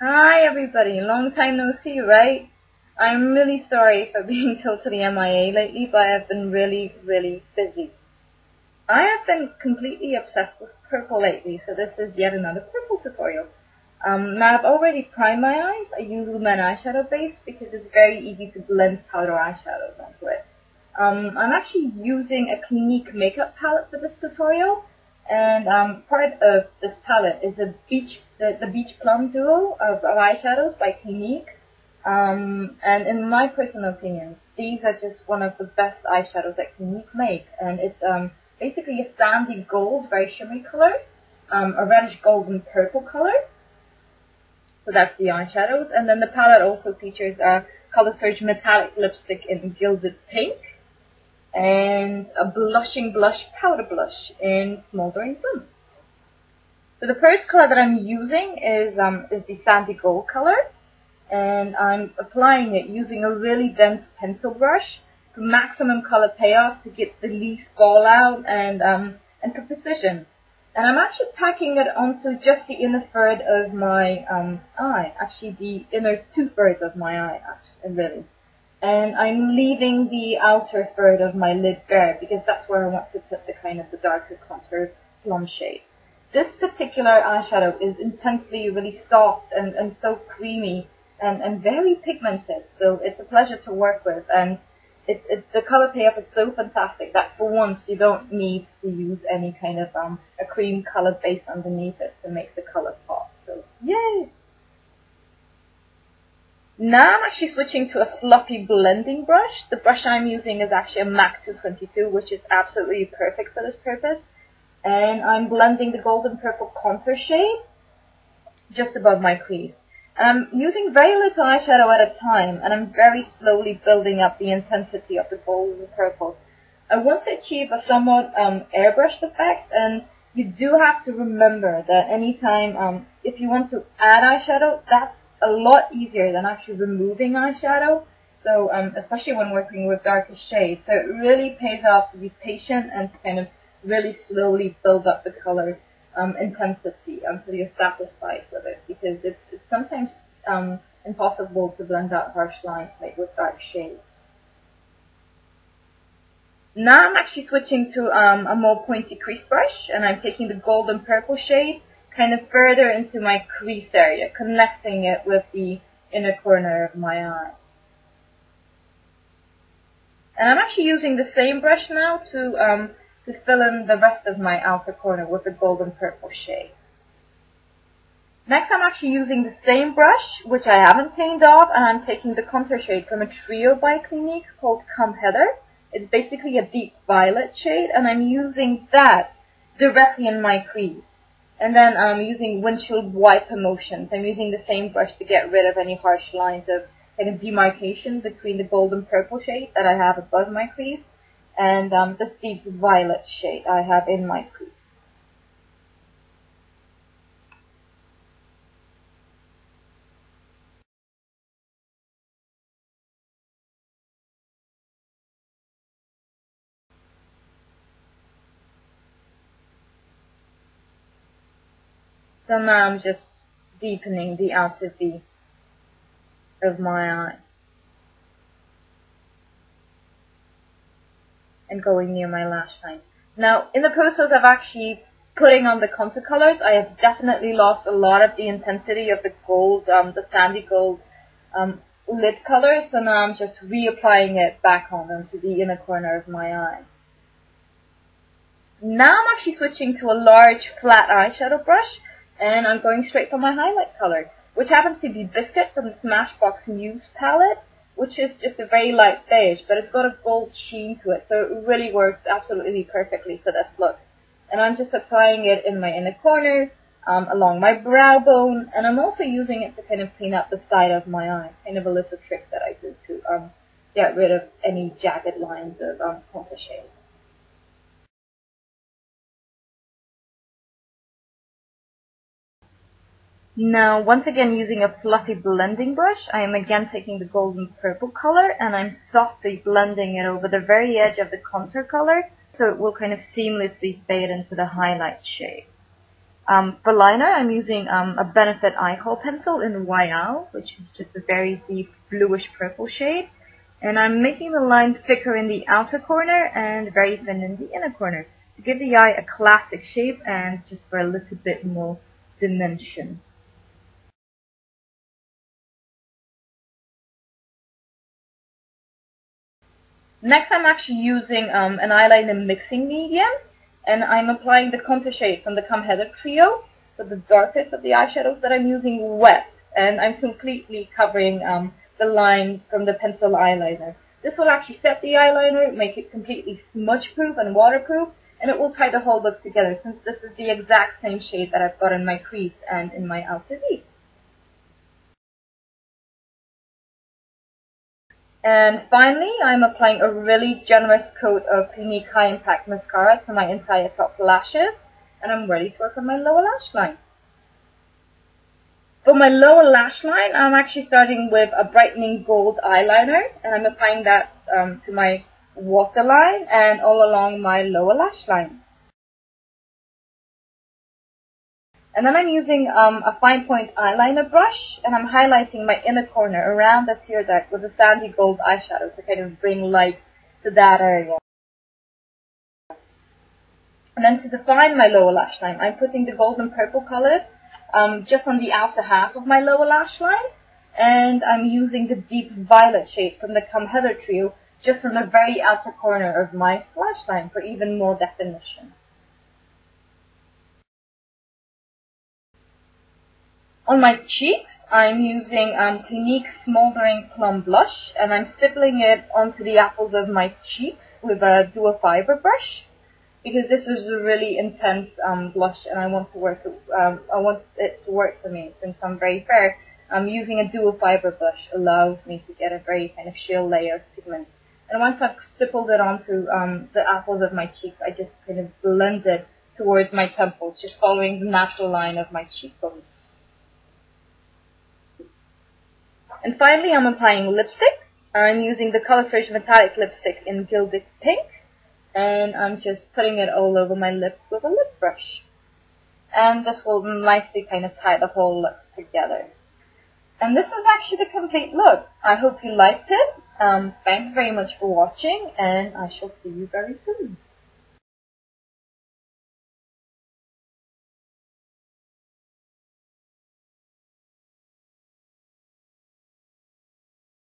Hi everybody, long time no see, right? I'm really sorry for being totally MIA lately, but I've been really busy. I have been completely obsessed with purple lately, so this is yet another purple tutorial. Now I've already primed my eyes. I use Lumen eyeshadow base because it's very easy to blend powder eyeshadows onto it. I'm actually using a Clinique makeup palette for this tutorial, and part of this palette is the Beach Plum duo of eyeshadows by Clinique. And in my personal opinion, these are just one of the best eyeshadows that Clinique make, and it's basically a sandy gold, very shimmery color, a reddish golden purple color. So that's the eyeshadows, and then the palette also features a Color Surge metallic lipstick in gilded pink, and a blushing blush powder blush in Smoldering Plum. So the first color that I'm using is the sandy gold color, and I'm applying it using a really dense pencil brush for maximum color payoff to get the least fallout and for precision. And I'm actually packing it onto just the inner third of my eye, actually the inner 2/3 of my eye, really. And I'm leaving the outer third of my lid bare because that's where I want to put the kind of the darker contour plum shade. This particular eyeshadow is intensely really soft and so creamy and very pigmented, so it's a pleasure to work with, and the color payoff is so fantastic that for once you don't need to use any kind of a cream colored base underneath it to make the color pop. So yay! Now I'm actually switching to a fluffy blending brush. The brush I'm using is actually a MAC 222, which is absolutely perfect for this purpose. And I'm blending the golden purple contour shade just above my crease. I'm using very little eyeshadow at a time, and I'm very slowly building up the intensity of the golden purple. I want to achieve a somewhat airbrushed effect, and you do have to remember that anytime, if you want to add eyeshadow, that's a lot easier than actually removing eyeshadow. So, especially when working with darker shades. So it really pays off to be patient and to kind of really slowly build up the color intensity until you're satisfied with it, because it's sometimes impossible to blend out harsh lines like with dark shades. Now I'm actually switching to a more pointy crease brush, and I'm taking the golden purple shade kind of further into my crease area, connecting it with the inner corner of my eye. And I'm actually using the same brush now to fill in the rest of my outer corner with the golden purple shade. Next I'm actually using the same brush, which I haven't cleaned off, and I'm taking the contour shade from a trio by Clinique called Come Heather. It's basically a deep violet shade, and I'm using that directly in my crease. And then I'm using windshield wiper motions. I'm using the same brush to get rid of any harsh lines of kind of demarcation between the golden purple shade that I have above my crease and this deep violet shade I have in my crease. So now I'm just deepening the outer V of my eye and going near my lash line. Now, in the process of actually putting on the contour colors, I have definitely lost a lot of the intensity of the gold, the sandy gold lid color, so now I'm just reapplying it back on into the inner corner of my eye. Now I'm actually switching to a large flat eyeshadow brush, and I'm going straight for my highlight color, which happens to be Biscuit from the Smashbox Muse palette, which is just a very light beige, but it's got a gold sheen to it, so it really works absolutely perfectly for this look. And I'm just applying it in my inner corner, along my brow bone, and I'm also using it to kind of clean up the side of my eye, kind of a little trick that I do to get rid of any jagged lines of contour shade. Now, once again using a fluffy blending brush, I am again taking the golden purple color and I'm softly blending it over the very edge of the contour color so it will kind of seamlessly fade into the highlight shade. For liner, I'm using a Benefit Eye Hole pencil in Royale, which is just a very deep bluish purple shade. And I'm making the line thicker in the outer corner and very thin in the inner corner to give the eye a classic shape and just for a little bit more dimension. Next, I'm actually using an eyeliner mixing medium, and I'm applying the contour shade from the Come Heather trio for the darkest of the eyeshadows that I'm using wet, and I'm completely covering the line from the pencil eyeliner. This will actually set the eyeliner, make it completely smudge-proof and waterproof, and it will tie the whole look together since this is the exact same shade that I've got in my crease and in my outer V. And finally, I'm applying a really generous coat of Clinique High Impact Mascara to my entire top lashes, and I'm ready to work on my lower lash line. For my lower lash line, I'm actually starting with a brightening gold eyeliner, and I'm applying that to my waterline and all along my lower lash line. And then I'm using a fine point eyeliner brush, and I'm highlighting my inner corner around the tear duct with a sandy gold eyeshadow to kind of bring light to that area. And then to define my lower lash line, I'm putting the golden purple color just on the outer half of my lower lash line, and I'm using the deep violet shade from the Come Heather trio just on the very outer corner of my lash line for even more definition. On my cheeks, I'm using Clinique Smoldering Plum Blush, and I'm stippling it onto the apples of my cheeks with a dual fiber brush, because this is a really intense blush, and I want it to work for me since I'm very fair. Using a dual fiber brush allows me to get a very kind of sheer layer of pigment. And once I've stippled it onto the apples of my cheeks, I just kind of blend it towards my temples, just following the natural line of my cheekbones. And finally, I'm applying lipstick. I'm using the Color Surge Metallic lipstick in Gilded Pink, and I'm just putting it all over my lips with a lip brush. And this will nicely kind of tie the whole look together. And this is actually the complete look. I hope you liked it. Thanks very much for watching, and I shall see you very soon.